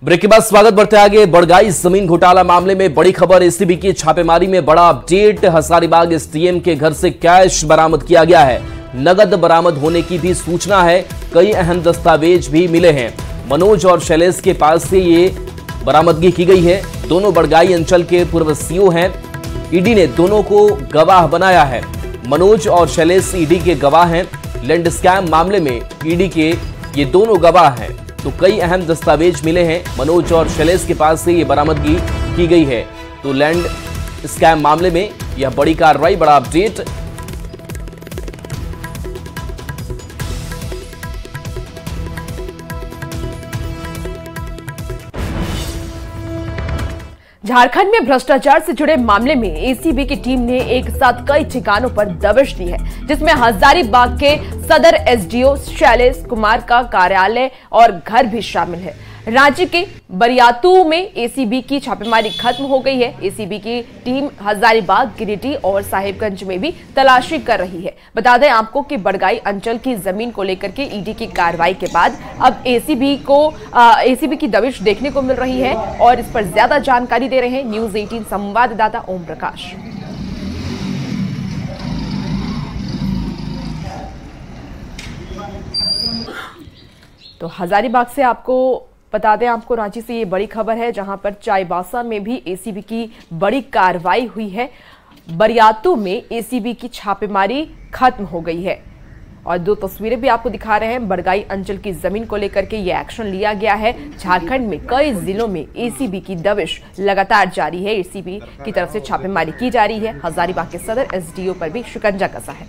Break के बाद स्वागत बढ़ते आगे। बड़गाई जमीन घोटाला मामले में बड़ी खबर, एसीबी की छापेमारी में बड़ा अपडेट। हजारीबाग एसडीएम के घर से कैश बरामद किया गया है, नगद बरामद होने की भी सूचना है, कई अहम दस्तावेज भी मिले हैं। मनोज और शैलेश के पास से ये बरामदगी की गई है। दोनों बड़गाई अंचल के पूर्व सीओ हैं। ईडी ने दोनों को गवाह बनाया है। मनोज और शैलेश ईडी के गवाह हैं। लैंड स्कैम मामले में ईडी के ये दोनों गवाह हैं। तो कई अहम दस्तावेज मिले हैं। मनोज और शैलेश के पास से ये बरामदगी की गई है। तो लैंड स्कैम मामले में यह बड़ी कार्रवाई, बड़ा अपडेट। झारखंड में भ्रष्टाचार से जुड़े मामले में एसीबी की टीम ने एक साथ कई ठिकानों पर दबिश दी है, जिसमें हजारीबाग के सदर एसडीओ शैलेश कुमार का कार्यालय और घर भी शामिल है। रांची के बरियातू में एसीबी की छापेमारी खत्म हो गई है। एसीबी की टीम हजारीबाग, गिरिडीह और साहिबगंज में भी तलाशी कर रही है। बता दें आपको कि बड़गाई अंचल की जमीन को लेकर के ईडी की कार्रवाई के बाद अब एसीबी की दबिश देखने को मिल रही है और इस पर ज्यादा जानकारी दे रहे हैं न्यूज 18 संवाददाता ओम प्रकाश। तो हजारीबाग से आपको बता दें, आपको रांची से ये बड़ी खबर है, जहां पर चाईबासा में भी एसीबी की बड़ी कार्रवाई हुई है। बरियातू में एसीबी की छापेमारी खत्म हो गई है और दो तस्वीरें भी आपको दिखा रहे हैं। बड़गाई अंचल की जमीन को लेकर के ये एक्शन लिया गया है। झारखंड में कई जिलों में एसीबी की दबिश लगातार जारी है। एसीबी की तरफ से छापेमारी की जा रही है। हजारीबाग के सदर एसडीओ पर भी शिकंजा कसा है।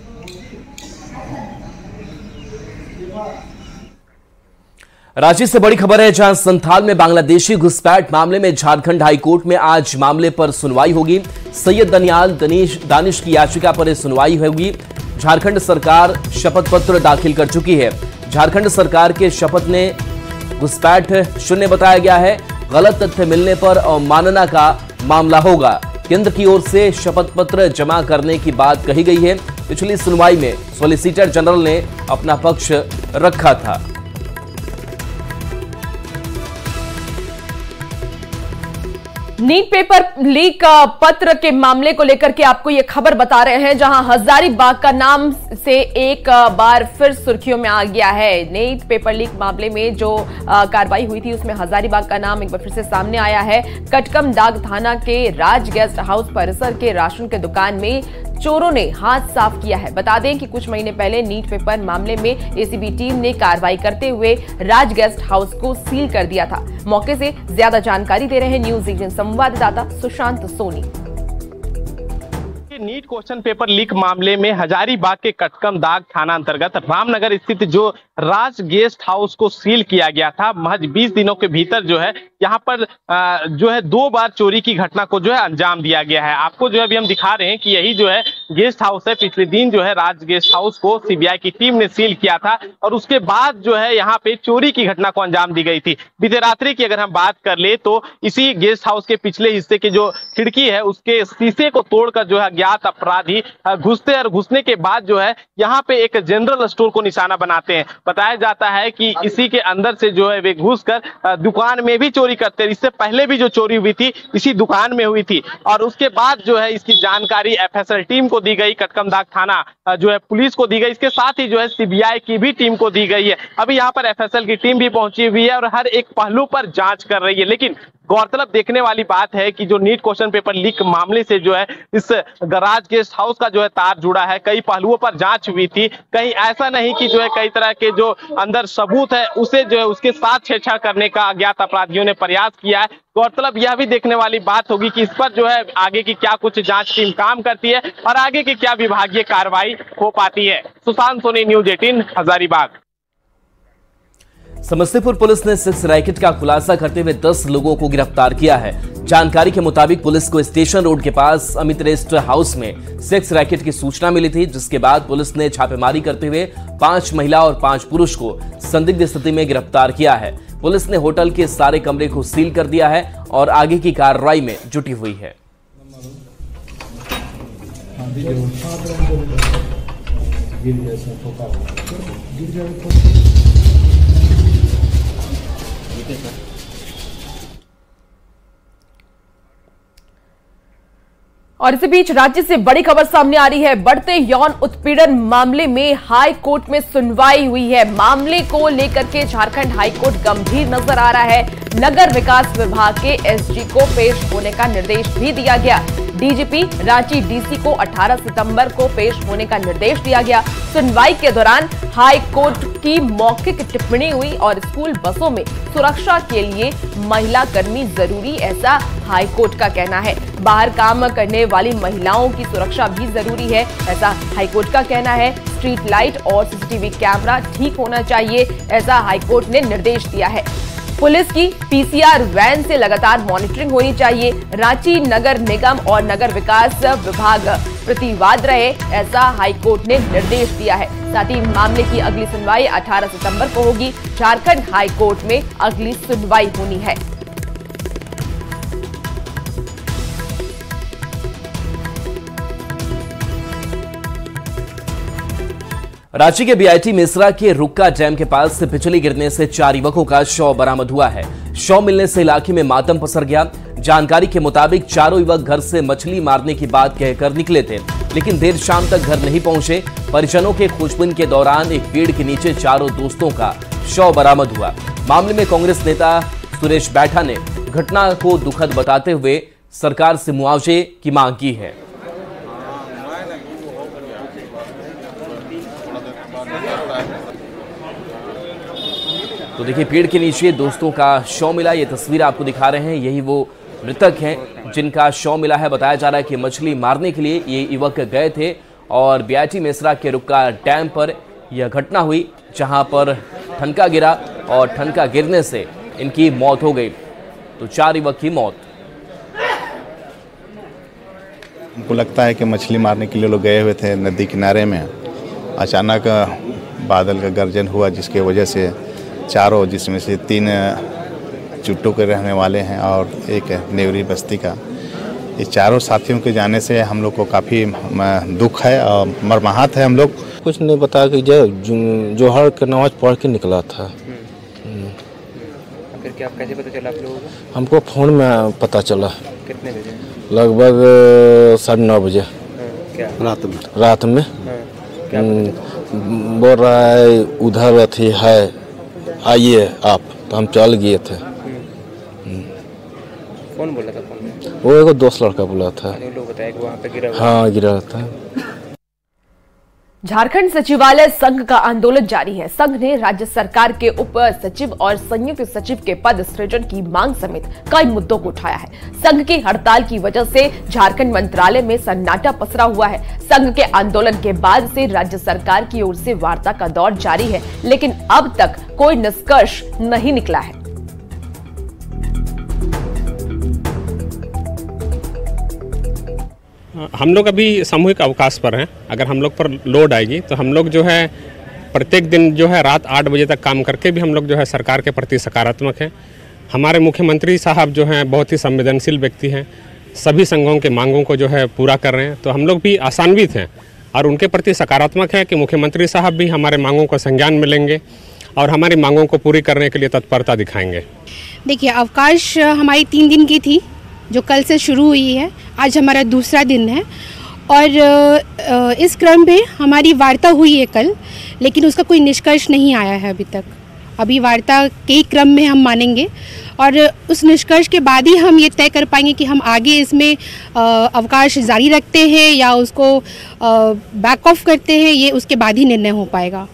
रांची से बड़ी खबर है, जहां संथाल में बांग्लादेशी घुसपैठ मामले में झारखंड हाईकोर्ट में आज मामले पर सुनवाई होगी। सैयद दनियाल दानिश की याचिका पर सुनवाई होगी। झारखंड सरकार शपथ पत्र दाखिल कर चुकी है। झारखंड सरकार के शपथ ने घुसपैठ शून्य बताया गया है। गलत तथ्य मिलने पर अवमानना का मामला होगा। केंद्र की ओर से शपथ पत्र जमा करने की बात कही गई है। पिछली सुनवाई में सॉलिसिटर जनरल ने अपना पक्ष रखा था। नीट पेपर लीक पत्र के मामले को लेकर के आपको ये खबर बता रहे हैं, जहां हजारीबाग का नाम से एक बार फिर सुर्खियों में आ गया है। नीट पेपर लीक मामले में जो कार्रवाई हुई थी उसमें हजारीबाग का नाम एक बार फिर से सामने आया है। कटकमदाग थाना के राज गेस्ट हाउस परिसर के राशन के दुकान में चोरों ने हाथ साफ किया है। बता दें कि कुछ महीने पहले नीट पेपर मामले में एसीबी टीम ने कार्रवाई करते हुए राज गेस्ट हाउस को सील कर दिया था। मौके से ज्यादा जानकारी दे रहे हैं न्यूज 18 संवाददाता Sushant Soni. NEET question paper leak मामले में हजारीबाग के कटकमदाग थाना अंतर्गत रामनगर स्थित जो राज गेस्ट हाउस को सील किया गया था, महज 20 दिनों के भीतर जो है यहाँ पर जो है 2 बार चोरी की घटना को जो है अंजाम दिया गया है। आपको जो है अभी हम दिखा रहे हैं कि यही जो है गेस्ट हाउस है। पिछले दिन जो है राज गेस्ट हाउस को सीबीआई की टीम ने सील किया था और उसके बाद जो है यहाँ पे चोरी की घटना को अंजाम दी गई थी। बीते रात्रि की अगर हम बात कर ले तो इसी गेस्ट हाउस के पिछले हिस्से की जो खिड़की है उसके शीशे को तोड़कर जो है अज्ञात अपराधी घुसते और घुसने के बाद जो है यहाँ पे एक जनरल स्टोर को निशाना बनाते हैं। बताया जाता है कि इसी के अंदर से जो है वे घुसकर दुकान में भी चोरी करते हैं। इससे पहले भी जो चोरी हुई थी इसी दुकान में हुई थी और उसके बाद जो है इसकी जानकारी एफएसएल टीम को दी गई, कटकमदाग थाना जो है पुलिस को दी गई। इसके साथ ही जो है सीबीआई की भी टीम को दी गई है। अभी यहाँ पर एफएसएल की टीम भी पहुंची हुई है और हर एक पहलू पर जांच कर रही है। लेकिन गौरतलब देखने वाली बात है कि जो नीट क्वेश्चन पेपर लीक मामले से जो है इस गराज गेस्ट हाउस का जो है तार जुड़ा है। कई पहलुओं पर जांच हुई थी। कहीं ऐसा नहीं कि जो है कई तरह के जो अंदर सबूत है उसे जो है उसके साथ छेड़छाड़ करने का अज्ञात अपराधियों ने प्रयास किया है। गौरतलब यह भी देखने वाली बात होगी कि इस पर जो है आगे की क्या कुछ जांच टीम काम करती है और आगे की क्या विभागीय कार्रवाई हो पाती है। सुशांत सोनी, न्यूज 18 हजारीबाग। समस्तीपुर पुलिस ने सेक्स रैकेट का खुलासा करते हुए 10 लोगों को गिरफ्तार किया है। जानकारी के मुताबिक पुलिस को स्टेशन रोड के पास अमित रेस्ट हाउस में सेक्स रैकेट की सूचना मिली थी, जिसके बाद पुलिस ने छापेमारी करते हुए 5 महिला और 5 पुरुष को संदिग्ध स्थिति में गिरफ्तार किया है। पुलिस ने होटल के सारे कमरे को सील कर दिया है और आगे की कार्रवाई में जुटी हुई है। और इसी बीच राज्य से बड़ी खबर सामने आ रही है। बढ़ते यौन उत्पीड़न मामले में हाई कोर्ट में सुनवाई हुई है। मामले को लेकर के झारखंड हाई कोर्ट गंभीर नजर आ रहा है। नगर विकास विभाग के एसजी को पेश होने का निर्देश भी दिया गया। डीजीपी रांची डीसी को 18 सितंबर को पेश होने का निर्देश दिया गया। सुनवाई के दौरान हाई कोर्ट की मौखिक टिप्पणी हुई और स्कूल बसों में सुरक्षा के लिए महिला कर्मी जरूरी, ऐसा हाई कोर्ट का कहना है। बाहर काम करने वाली महिलाओं की सुरक्षा भी जरूरी है, ऐसा हाई कोर्ट का कहना है। स्ट्रीट लाइट और सीसीटीवी कैमरा ठीक होना चाहिए, ऐसा हाई कोर्ट ने निर्देश दिया है। पुलिस की पीसीआर वैन से लगातार मॉनिटरिंग होनी चाहिए। रांची नगर निगम और नगर विकास विभाग प्रतिवाद रहे, ऐसा हाईकोर्ट ने निर्देश दिया है। साथ ही मामले की अगली सुनवाई 18 सितंबर को होगी। झारखंड हाईकोर्ट में अगली सुनवाई होनी है। रांची के बीआईटी मेसरा के रुक्का डैम के पास से बिजली गिरने से 4 युवकों का शव बरामद हुआ है। शव मिलने से इलाके में मातम पसर गया। जानकारी के मुताबिक चारों युवक घर से मछली मारने की बात कहकर निकले थे, लेकिन देर शाम तक घर नहीं पहुंचे। परिजनों के खोजबीन के दौरान एक पेड़ के नीचे चारों दोस्तों का शव बरामद हुआ। मामले में कांग्रेस नेता सुरेश बैठा ने घटना को दुखद बताते हुए सरकार से मुआवजे की मांग की है। तो देखिए, पेड़ के नीचे दोस्तों का शव मिला। ये तस्वीर आपको दिखा रहे हैं, यही वो मृतक हैं जिनका शव मिला है। बताया जा रहा है कि मछली मारने के लिए ये युवक गए थे और बीआईटी मेसरा के रुक्का डैम पर यह घटना हुई, जहां पर ठनका गिरा और ठनका गिरने से इनकी मौत हो गई। तो 4 युवक की मौत। हमको लगता है कि मछली मारने के लिए लोग गए हुए थे नदी किनारे में। अचानक बादल का गर्जन हुआ, जिसके वजह से चारों, जिसमें से 3 चुट्टू के रहने वाले हैं और एक नेवरी बस्ती का, ये चारों साथियों के जाने से हम लोग को काफ़ी दुख है और मर्माहत है। हम लोग कुछ नहीं बता कि जोहर का नमाज पढ़ के निकला था। फिर क्या कैसे पता चला आप लोगों को? हमको फ़ोन में पता चला। कितने बजे? लगभग 9:30 बजे। क्या रात में क्या बोल रहा है उधर अथी है, आइए आप। तो हम चल गए थे। कौन बोला था फोन में? वो एक दोस्त लड़का बोला था। लोग बताया कि वहाँ पे गिरा हुआ। हाँ, गिरा था। झारखंड सचिवालय संघ का आंदोलन जारी है। संघ ने राज्य सरकार के उप सचिव और संयुक्त सचिव के पद सृजन की मांग समेत कई मुद्दों को उठाया है। संघ की हड़ताल की वजह से झारखंड मंत्रालय में सन्नाटा पसरा हुआ है। संघ के आंदोलन के बाद से राज्य सरकार की ओर से वार्ता का दौर जारी है, लेकिन अब तक कोई निष्कर्ष नहीं निकला है। हम लोग अभी सामूहिक अवकाश पर हैं। अगर हम लोग पर लोड आएगी तो हम लोग जो है प्रत्येक दिन जो है रात 8 बजे तक काम करके भी हम लोग जो है सरकार के प्रति सकारात्मक हैं। हमारे मुख्यमंत्री साहब जो हैं बहुत ही संवेदनशील व्यक्ति हैं, सभी संघों के मांगों को जो है पूरा कर रहे हैं। तो हम लोग भी आशान्वित हैं और उनके प्रति सकारात्मक है कि मुख्यमंत्री साहब भी हमारे मांगों को संज्ञान में लेंगे और हमारी मांगों को पूरी करने के लिए तत्परता दिखाएंगे। देखिए, अवकाश हमारी 3 दिन की थी, जो कल से शुरू हुई है। आज हमारा दूसरा दिन है और इस क्रम में हमारी वार्ता हुई है कल, लेकिन उसका कोई निष्कर्ष नहीं आया है अभी तक। अभी वार्ता के क्रम में हम मानेंगे और उस निष्कर्ष के बाद ही हम ये तय कर पाएंगे कि हम आगे इसमें अवकाश जारी रखते हैं या उसको बैक ऑफ करते हैं। ये उसके बाद ही निर्णय हो पाएगा।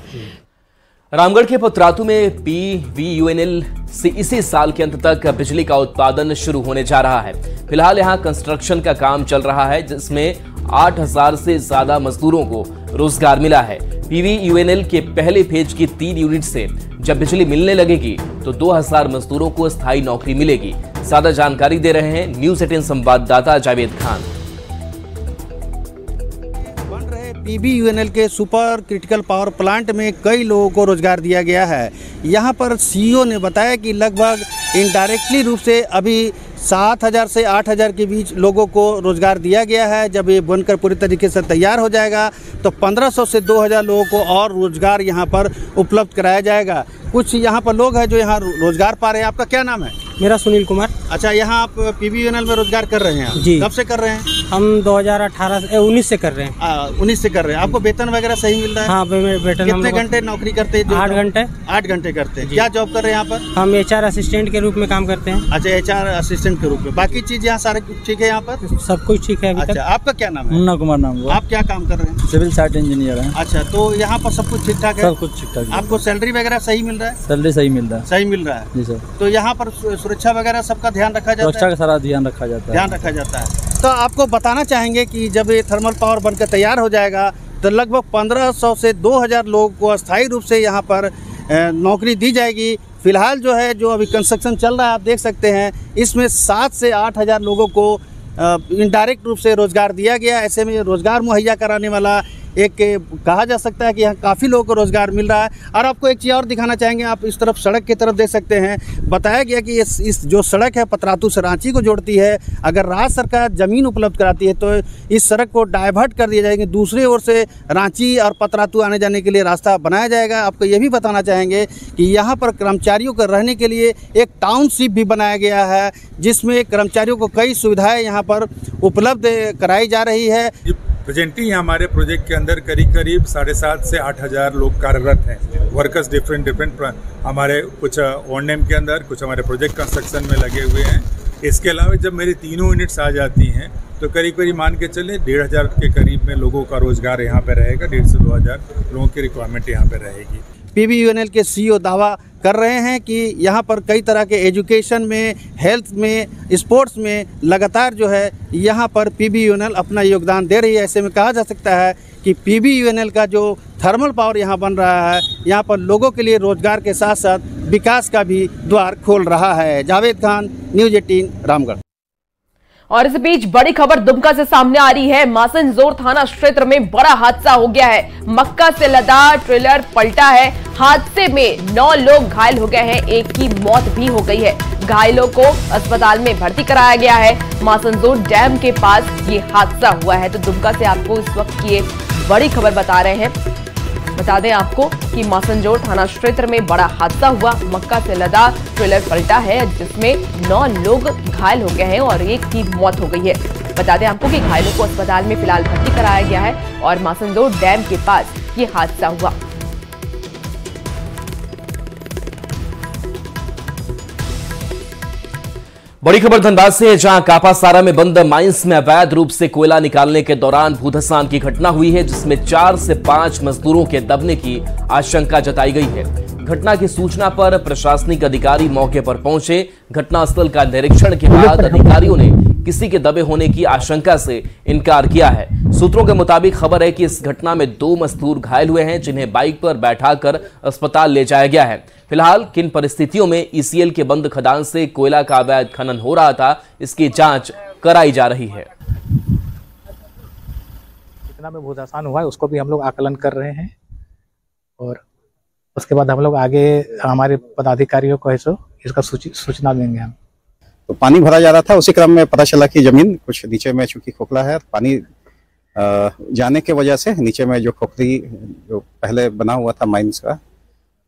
रामगढ़ के पतरातू में पीवीयूएनएल से इसी साल के अंत तक बिजली का उत्पादन शुरू होने जा रहा है। फिलहाल यहां कंस्ट्रक्शन का काम चल रहा है, जिसमें 8000 से ज्यादा मजदूरों को रोजगार मिला है। पीवीयूएनएल के पहले फेज की 3 यूनिट से जब बिजली मिलने लगेगी तो 2000 मजदूरों को स्थायी नौकरी मिलेगी। ज्यादा जानकारी दे रहे हैं न्यूज़ 18 संवाददाता जावेद खान। पीवीयूएनएल के सुपर क्रिटिकल पावर प्लांट में कई लोगों को रोजगार दिया गया है। यहां पर सीईओ ने बताया कि लगभग इनडायरेक्टली रूप से अभी 7000 से 8000 के बीच लोगों को रोजगार दिया गया है। जब ये बनकर पूरी तरीके से तैयार हो जाएगा तो 1500 से 2000 लोगों को और रोजगार यहां पर उपलब्ध कराया जाएगा। कुछ यहाँ पर लोग हैं जो यहाँ रोजगार पा रहे हैं। आपका क्या नाम है? मेरा सुनील कुमार। अच्छा, यहाँ आप PBUNL में रोजगार कर रहे हैं? जी। कब से कर रहे हैं? हम 2019 से कर रहे हैं। 19 से कर रहे हैं। आपको वेतन वगैरह सही मिल रहा है? हाँ, वेतन। कितने घंटे नौकरी करते हैं? 8 घंटे। 8 घंटे करते हैं। क्या जॉब कर रहे हैं यहाँ पर? हम HR असिस्टेंट के रूप में काम करते हैं। अच्छा, HR असिस्टेंट के रूप में। बाकी चीज यहाँ सारे ठीक है यहाँ पर? सब कुछ ठीक है अभी तक। अच्छा, आपका क्या नाम है? मुन्ना कुमार नाम है। आप क्या काम कर रहे हैं? सिविल साइट इंजीनियर है। अच्छा, तो यहाँ पर सब कुछ ठीक ठाक है? सब कुछ ठीक ठाक। आपको सैलरी वगैरह सही मिल रहा है? सैलरी सही मिल रहा है। सही मिल रहा है जी सर। तो यहाँ पर सुरक्षा वगैरह सबका ध्यान रखा जाता है? सुरक्षा का सारा ध्यान रखा जाता है। ध्यान रखा जाता है। तो आपको बताना चाहेंगे कि जब ये थर्मल पावर बनकर तैयार हो जाएगा तो लगभग 1500 से 2000 लोगों को अस्थायी रूप से यहाँ पर नौकरी दी जाएगी। फिलहाल जो है, जो अभी कंस्ट्रक्शन चल रहा है, आप देख सकते हैं, इसमें 7 से 8000 लोगों को इनडायरेक्ट रूप से रोजगार दिया गया। ऐसे में रोजगार मुहैया कराने वाला एक कहा जा सकता है कि यहाँ काफ़ी लोगों को रोजगार मिल रहा है। और आपको एक चीज़ और दिखाना चाहेंगे, आप इस तरफ सड़क की तरफ देख सकते हैं। बताया गया कि इस जो सड़क है पतरातू से रांची को जोड़ती है, अगर राज्य सरकार ज़मीन उपलब्ध कराती है तो इस सड़क को डाइवर्ट कर दिया जाएगा, दूसरी ओर से रांची और पतरातू आने जाने के लिए रास्ता बनाया जाएगा। आपको ये भी बताना चाहेंगे कि यहाँ पर कर्मचारियों को रहने के लिए एक टाउनशिप भी बनाया गया है, जिसमें कर्मचारियों को कई सुविधाएँ यहाँ पर उपलब्ध कराई जा रही है। प्रेजेंटली हमारे प्रोजेक्ट के अंदर करीब 7,500 से 8,000 लोग कार्यरत हैं। वर्कर्स डिफरेंट हमारे कुछ ऑन नेम के अंदर, कुछ हमारे प्रोजेक्ट कंस्ट्रक्शन में लगे हुए हैं। इसके अलावा जब मेरी तीनों यूनिट्स आ जाती हैं तो करीब मान के चले 1,500 के करीब में लोगों का रोजगार यहाँ पे रहेगा। 1,500 से 2,000 लोगों की रिक्वायरमेंट यहाँ पे रहेगी। PBUNL के CEO दावा कर रहे हैं कि यहाँ पर कई तरह के एजुकेशन में, हेल्थ में, स्पोर्ट्स में लगातार जो है यहाँ पर PBUNL अपना योगदान दे रही है। ऐसे में कहा जा सकता है कि PBUNL का जो थर्मल पावर यहाँ बन रहा है, यहाँ पर लोगों के लिए रोजगार के साथ साथ विकास का भी द्वार खोल रहा है। जावेद खान, न्यूज़ 18, रामगढ़। और इस बीच बड़ी खबर दुमका से सामने आ रही है। मासनजोर थाना क्षेत्र में बड़ा हादसा हो गया है। मक्का से लदा ट्रेलर पलटा है। हादसे में 9 लोग घायल हो गए हैं, एक की मौत भी हो गई है। घायलों को अस्पताल में भर्ती कराया गया है। मासनजोर डैम के पास ये हादसा हुआ है। तो दुमका से आपको इस वक्त की एक बड़ी खबर बता रहे हैं। बता दें आपको कि मासनजोर थाना क्षेत्र में बड़ा हादसा हुआ। मक्का से लदा ट्रेलर पलटा है, जिसमें 9 लोग घायल हो गए हैं और एक की मौत हो गई है। बता दें आपको कि घायलों को अस्पताल में फिलहाल भर्ती कराया गया है और मासनजोर डैम के पास ये हादसा हुआ। बड़ी खबर धनबाद से, जहां कापासारा में बंद माइंस में अवैध रूप से कोयला निकालने के दौरान भूधसान की घटना हुई है, जिसमें 4 से 5 मजदूरों के दबने की आशंका जताई गई है। घटना की सूचना पर प्रशासनिक अधिकारी मौके पर पहुंचे। घटनास्थल का निरीक्षण के बाद अधिकारियों ने किसी के दबे होने की आशंका से इनकार किया है। सूत्रों के मुताबिक खबर है कि इस घटना में 2 मजदूर घायल हुए हैं, जिन्हें बाइक पर बैठाकर अस्पताल ले जाया गया है। फिलहाल किन परिस्थितियों में ECL के बंद खदान से कोयला का अवैध खनन हो रहा था, इसकी जांच कराई जा रही है। कितना में भूधसान हुआ है उसको भी हम लोग आकलन कर रहे हैं और उसके बाद हम लोग आगे हमारे पदाधिकारियों को इसका सूचना देंगे हम। तो पानी भरा जा रहा था, उसी क्रम में पता चला कि जमीन कुछ नीचे में चूंकि खोखला है, पानी जाने के वजह से नीचे में जो खोखली जो पहले बना हुआ था माइंस का,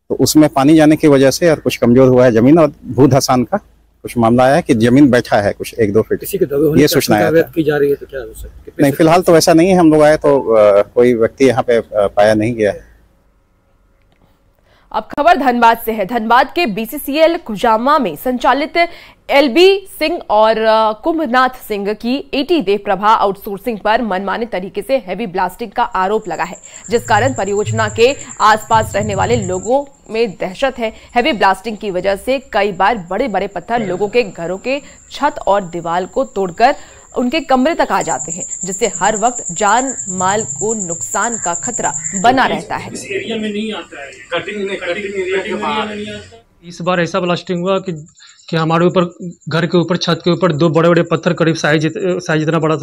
तो उसमें पानी जाने की वजह से और कुछ कमजोर हुआ है जमीन और भूधसान का कुछ मामला आया है कि जमीन बैठा है कुछ 1-2 फीट। किसी के दबे होने ये सूचना की जा रही है तो क्या हो सकता है? नहीं, फिलहाल तो ऐसा नहीं है। हम लोग आए तो कोई व्यक्ति यहाँ पे पाया नहीं गया है। अब खबर धनबाद से है। धनबाद के BCCL खुजामा में संचालित LB सिंह और कुंभनाथ सिंह की AT देव प्रभा आउटसोर्सिंग पर मनमाने तरीके से हैवी ब्लास्टिंग का आरोप लगा है, जिस कारण परियोजना के आसपास रहने वाले लोगों में दहशत है। हैवी ब्लास्टिंग की वजह से कई बार बड़े बड़े पत्थर लोगों के घरों के छत और दीवार को तोड़कर उनके कमरे तक आ जाते हैं, जिससे हर वक्त जान माल को नुकसान का खतरा बना रहता है। इस एरिया में नहीं आता है, कटिंग एरिया के बाहर। इस बार ऐसा ब्लास्टिंग हुआ कि हमारे ऊपर घर के ऊपर छत के ऊपर 2 बड़े बड़े पत्थर करीब साइज इतना बड़ा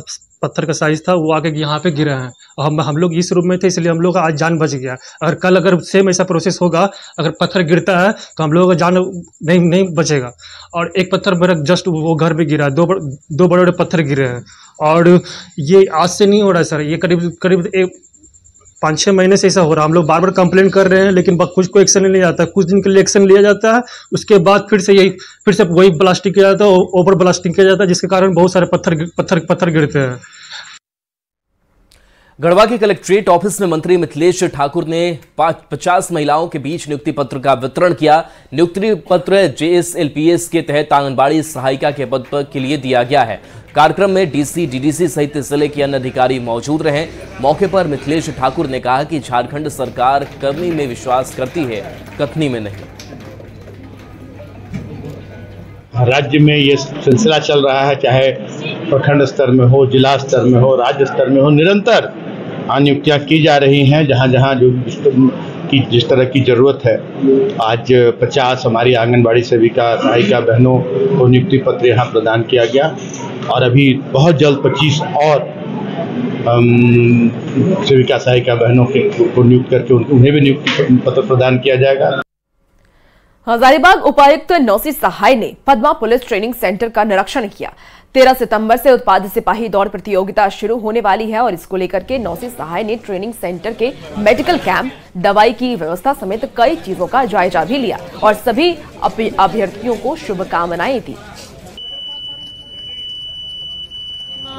पत्थर का साइज था, वो आके यहाँ पे गिरा है। और हम लोग इस रूम में थे, इसलिए हम लोग का आज जान बच गया। अगर कल अगर सेम ऐसा प्रोसेस होगा, अगर पत्थर गिरता है तो हम लोगों का जान नहीं बचेगा। और एक पत्थर मेरा जस्ट वो घर पे गिरा है, 2 बड़े बड़े पत्थर गिरे हैं। और ये आज से नहीं हो रहा है सर, ये करीब 5-6 महीने से ऐसा हो रहा है। हम लोग बार बार कंप्लेन कर रहे हैं, लेकिन कुछ कोई एक्शन नहीं लिया जाता है। कुछ दिन के लिए एक्शन लिया जाता है, उसके बाद फिर से वही ब्लास्टिंग किया जाता है, ओवर ब्लास्टिंग किया जाता है, जिसके कारण बहुत सारे पत्थर गिरते हैं। गढ़वा के कलेक्ट्रेट ऑफिस में मंत्री मिथिलेश ठाकुर ने 50 महिलाओं के बीच नियुक्ति पत्र का वितरण किया। नियुक्ति पत्र JSLPS के तहत आंगनबाड़ी सहायिका के पद के लिए दिया गया है। कार्यक्रम में DC, DDC सहित जिले के अन्य अधिकारी मौजूद रहे। मौके पर मिथिलेश ठाकुर ने कहा कि झारखंड सरकार करनी में विश्वास करती है, कथनी में नहीं। राज्य में ये सिलसिला चल रहा है, चाहे प्रखंड स्तर में हो, जिला स्तर में हो, राज्य स्तर में हो, निरंतर नियुक्तियां की जा रही हैं जहां जहां जिस तरह की जरूरत है। आज 50 हमारी आंगनबाड़ी सेविका सहायिका बहनों को नियुक्ति पत्र यहाँ प्रदान किया गया और अभी बहुत जल्द 25 और सेविका सहायिका बहनों को नियुक्त करके उन्हें भी नियुक्ति पत्र प्रदान किया जाएगा। हजारीबाग उपायुक्त नौसी सहाय ने पद्मा पुलिस ट्रेनिंग सेंटर का निरीक्षण किया। 13 सितंबर से उत्पाद सिपाही दौड़ प्रतियोगिता शुरू होने वाली है और इसको लेकर के नौसी सहाय ने ट्रेनिंग सेंटर के मेडिकल कैंप, दवाई की व्यवस्था समेत कई चीजों का जायजा भी लिया और सभी अभ्यर्थियों को शुभकामनाएं दी।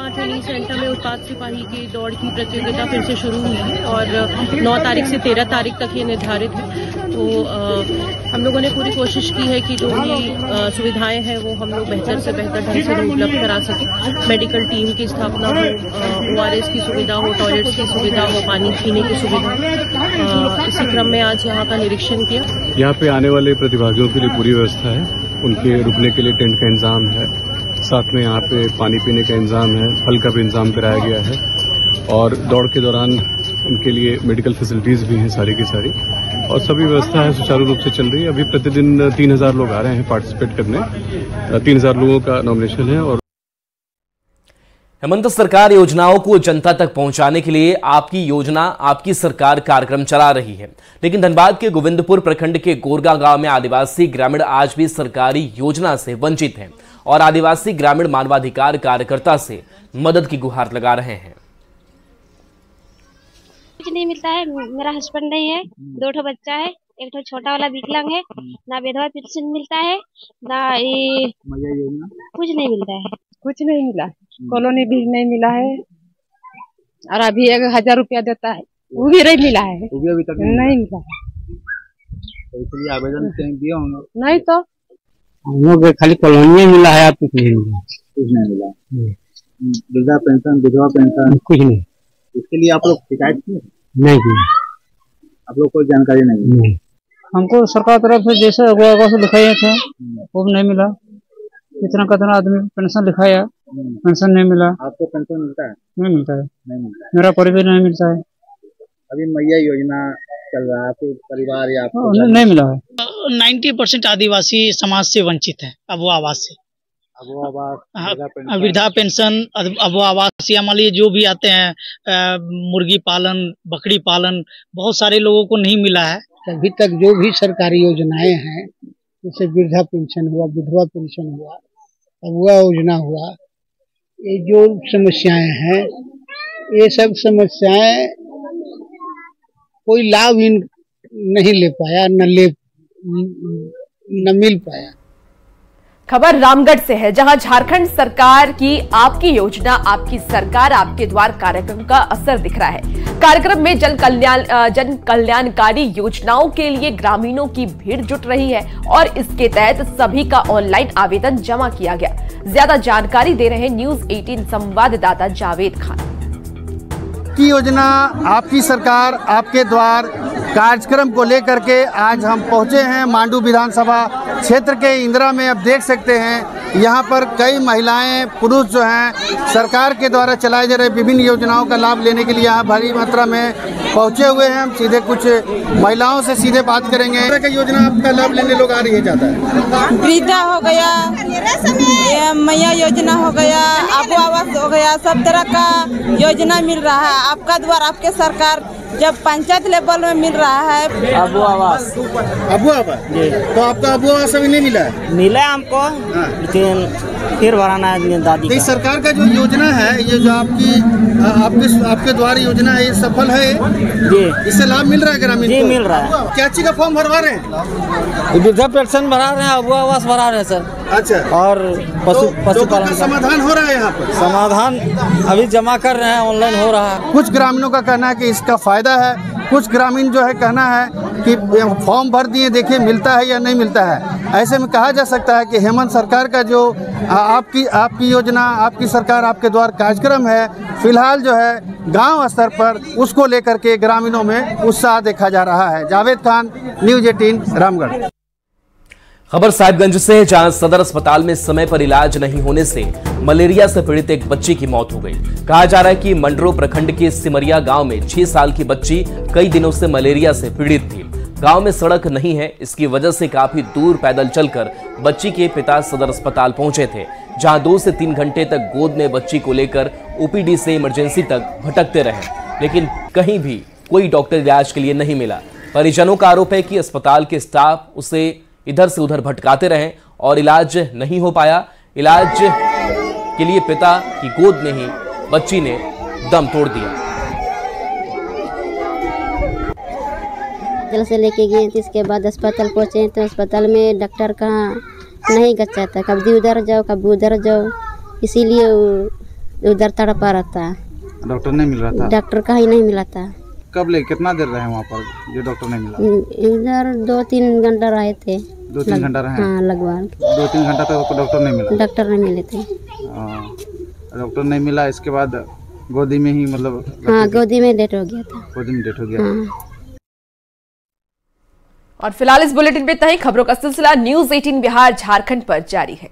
ट्रेनिंग सेंटर में उत्पाद सिपाही की दौड़ की प्रतियोगिता फिर से शुरू हुई है और 9 तारीख से 13 तारीख तक ये निर्धारित है। तो हम लोगों ने पूरी कोशिश की है कि जो भी सुविधाएं हैं वो हम लोग बेहतर से बेहतर ढंग से उपलब्ध करा सकें। मेडिकल टीम की स्थापना हो, ORS की सुविधा हो, टॉयलेट्स की सुविधा हो, पानी पीने की सुविधा। इसी क्रम में आज यहाँ का निरीक्षण किया। यहाँ पे आने वाले प्रतिभागियों के लिए पूरी व्यवस्था है। उनके रुकने के लिए टेंट का इंतजाम है, साथ में यहाँ पे पानी पीने का इंतजाम है, फल का भी इंतजाम कराया गया है और दौड़ के दौरान इनके लिए मेडिकल फैसिलिटीज भी हैं सारी की सारी और सभी व्यवस्था है सुचारू रूप से चल रही है। अभी प्रतिदिन 3000 लोग आ रहे हैं पार्टिसिपेट करने। 3000 लोगों का नॉमिनेशन है। और हेमंत सरकार योजनाओं को जनता तक पहुंचाने के लिए आपकी योजना आपकी सरकार कार्यक्रम चला रही है, लेकिन धनबाद के गोविंदपुर प्रखंड के गोरगा गांव में आदिवासी ग्रामीण आज भी सरकारी योजना से वंचित हैं और आदिवासी ग्रामीण मानवाधिकार कार्यकर्ता से मदद की गुहार लगा रहे हैं। कुछ नहीं मिलता है, मेरा हस्बैंड नहीं है, 2 बच्चा है, एक छोटा वाला विकलांग है, ना विधवा पेंशन मिलता है, ना ये कुछ नहीं मिलता है। कुछ नहीं मिला, कॉलोनी भी नहीं मिला है और अभी 1000 रुपया देता है, वो भी नहीं मिला है, वो भी अभी तक नहीं मिला। तो इसलिए आवेदन दिया होंगे? नहीं तो हम लोग खाली कॉलोनी मिला है, आप कुछ नहीं मिला। कुछ नहीं मिला, वृद्धा पेंशन, विधवा पेंशन कुछ नहीं। इसके लिए आप लोग शिकायत किए? नहीं की, आप लोग कोई जानकारी नहीं। हमको सरकार तरफ से जैसे अगवा से लिखाए थे वो भी नहीं मिला। कितना आदमी पेंशन लिखाया, पेंशन नहीं मिला। आपको पेंशन मिलता है? नहीं मिलता है। नहीं मिलता है, मेरा परिवार नहीं मिलता है। अभी मैया योजना चल रहा है, आपके परिवार या आपको नहीं मिला है। 90% आदिवासी समाज से वंचित है अबो आवास से। वृद्धा पेंशन, अबो आवास या मान लीजिए जो भी आते हैं मुर्गी पालन, बकरी पालन, बहुत सारे लोगों को नहीं मिला है। अभी तक जो भी सरकारी योजनाएं हैं, जैसे वृद्धा पेंशन हुआ, विधवा पेंशन हुआ, अगवा योजना हुआ, ये जो समस्याएं हैं, ये सब समस्याएं कोई लाभ नहीं ले पाया, न मिल पाया। खबर रामगढ़ से है, जहां झारखंड सरकार की आपकी योजना आपकी सरकार आपके द्वार कार्यक्रम का असर दिख रहा है। कार्यक्रम में जन कल्याणकारी योजनाओं के लिए ग्रामीणों की भीड़ जुट रही है और इसके तहत सभी का ऑनलाइन आवेदन जमा किया गया। ज्यादा जानकारी दे रहे न्यूज 18 संवाददाता जावेद खान। की योजना आपकी सरकार आपके द्वार कार्यक्रम को लेकर के आज हम पहुंचे हैं मांडू विधानसभा क्षेत्र के इंदिरा में। अब देख सकते हैं यहाँ पर कई महिलाएं, पुरुष जो हैं सरकार के द्वारा चलाए जा रहे विभिन्न योजनाओं का लाभ लेने के लिए यहाँ भारी मात्रा में पहुंचे हुए हैं। हम सीधे कुछ महिलाओं से सीधे बात करेंगे। क्या योजना आपका लाभ लेने लोग आ रही है ज़्यादा? वृद्धा हो गया, मैया योजना हो गया, अबो आवास हो गया, सब तरह का योजना मिल रहा है। आपका द्वार आपके सरकार जब पंचायत लेवल में मिल रहा है अबू आवास जी। तो आपका अबू आवास अभी नहीं मिला है? मिला हमको, लेकिन फिर भराना है दादी तो सरकार का जो योजना है, ये जो आपके द्वारा योजना है, ये सफल है जी? इससे लाभ मिल रहा है ग्रामीण जी को? मिल रहा है। क्या चीज का फॉर्म भरवा रहे हैं? वृद्धा पेंशन भरा रहे हैं, अबू आवास भरा रहे हैं सर। अच्छा। और पशुपालन का समाधान हो रहा है यहाँ पर? समाधान अभी जमा कर रहे हैं, ऑनलाइन हो रहा है। कुछ ग्रामीणों का कहना है कि इसका फायदा है, कुछ ग्रामीण जो है कहना है कि फॉर्म भर दिए, देखिए मिलता है या नहीं मिलता है। ऐसे में कहा जा सकता है कि हेमंत सरकार का जो आपकी योजना, आपकी सरकार, आपके द्वारा कार्यक्रम है, फिलहाल जो है गांव स्तर पर उसको लेकर के ग्रामीणों में उत्साह देखा जा रहा है। जावेद खान, न्यूज़ 18 रामगढ़। खबर साहिबगंज से, जहां सदर अस्पताल में समय पर इलाज नहीं होने से मलेरिया से पीड़ित एक बच्ची की मौत हो गई। कहा जा रहा है कि मंडरो प्रखंड के सिमरिया गांव में 6 साल की बच्ची कई दिनों से मलेरिया से पीड़ित थी। गांव में सड़क नहीं है, इसकी वजह से काफी दूर पैदल चलकर बच्ची के पिता सदर अस्पताल पहुंचे थे, जहां 2 से 3 घंटे तक गोद में बच्ची को लेकर ओपीडी से इमरजेंसी तक भटकते रहे, लेकिन कहीं भी कोई डॉक्टर इलाज के लिए नहीं मिला। परिजनों का आरोप है कि अस्पताल के स्टाफ उसे इधर से उधर भटकाते रहे और इलाज नहीं हो पाया। इलाज के लिए पिता की गोद में ही बच्ची ने दम तोड़ दिया। से लेके गए, इसके बाद अस्पताल पहुंचे तो अस्पताल में डॉक्टर कहाँ नहीं गच्चा था, कभी उधर जाओ कभी उधर जाओ, इसीलिए उधर तड़पा रहता। डॉक्टर नहीं मिल रहा था? डॉक्टर कहीं नहीं मिला था। कब ले कितना देर रहे वहाँ पर जो डॉक्टर नहीं मिला? इधर 2-3 घंटा रहे थे। 2-3 घंटा रहे? हाँ लगभग 2-3 घंटा तक डॉक्टर नहीं मिला? डॉक्टर नहीं मिले थे। डॉक्टर नहीं मिला, इसके बाद गोदी में ही मतलब? हाँ गोदी में डेथ हो गया था। गोदी में डेथ हो गया। हाँ। और फिलहाल इस बुलेटिन में इतना ही। खबरों का सिलसिला न्यूज़ 18 बिहार झारखंड पर जारी है।